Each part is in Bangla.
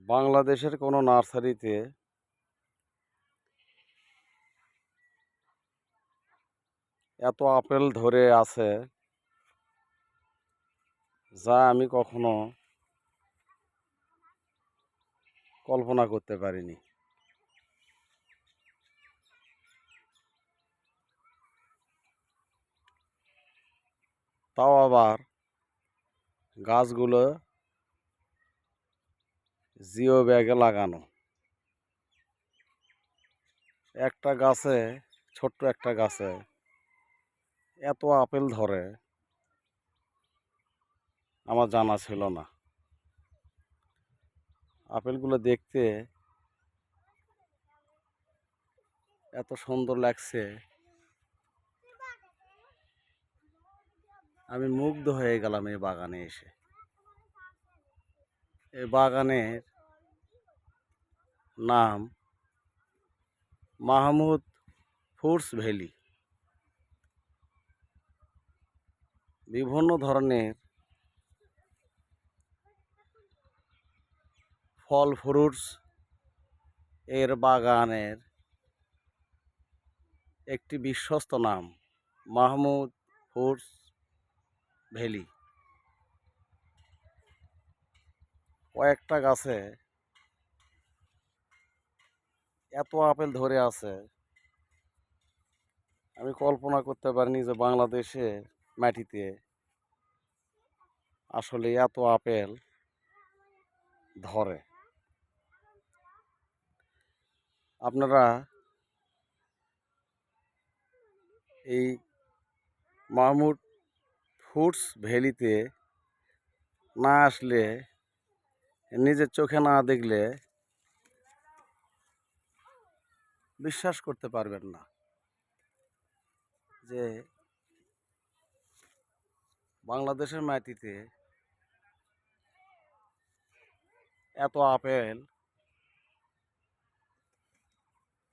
বাংলাদেশের কোনো নার্সারিতে এত আপেল ধরে আছে যা আমি কখনো কল্পনা করতে পারিনি। তাও আবার গাছগুলো জিও ব্যাগে লাগানো। একটা গাছে, ছোট্ট একটা গাছে এত আপেল ধরে আমার জানা ছিল না। আপেলগুলো দেখতে এত সুন্দর লাগছে, আমি মুগ্ধ হয়ে গেলাম এই বাগানে এসে। এই বাগানের নাম মাহমুদ ফ্রুটস ভ্যালি। বিভিন্ন ধরনের ফল ফ্রুটস এর বাগানের একটি বিশ্বস্ত নাম মাহমুদ ফ্রুটস ভ্যালি। কয়েকটা গাছে এত আপেল ধরে আছে আমি কল্পনা করতে পারিনি যে বাংলাদেশে মাটিতে আসলে এত আপেল ধরে। আপনারা এই মাহমুদ ফ্রুটস ভ্যালিতে না আসলে, নিজের চোখে না দেখলে বিশ্বাস করতে পারবেন না যে বাংলাদেশের মাটিতে এত আপেল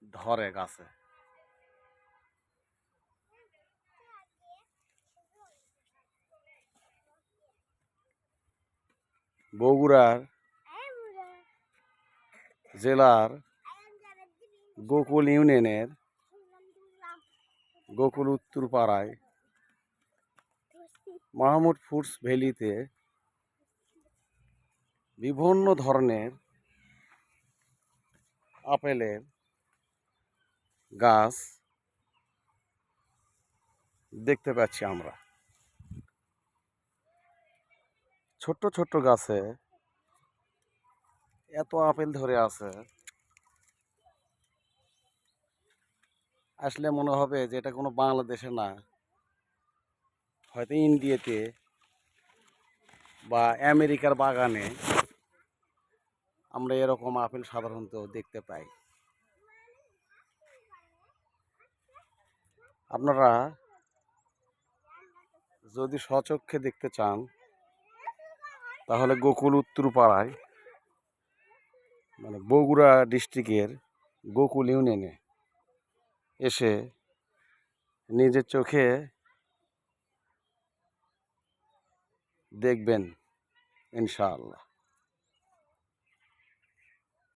ধরে গাছে। বগুড়ার জেলার গোকুল ইউনিয়নের গোকুল উত্তরপাড়ায় মাহমুদ ফ্রুটস ভ্যালিতে বিভিন্ন ধরনের আপেলের গাছ দেখতে পাচ্ছি আমরা। ছোট্ট ছোট্ট গাছে এত আপেল ধরে আছে, আসলে মনে হবে যে এটা কোনো বাংলাদেশে না, হয়তো ইন্ডিয়াতে বা আমেরিকার বাগানে আমরা এরকম আপেল সাধারণত দেখতে পাই। আপনারা যদি স্বচক্ষে দেখতে চান তাহলে গোকুল উত্তরপাড়ায়, মানে বগুড়া ডিস্ট্রিক্টের গোকুল ইউনিয়নে এসে নিজের চোখে দেখবেন ইনশাআল্লাহ।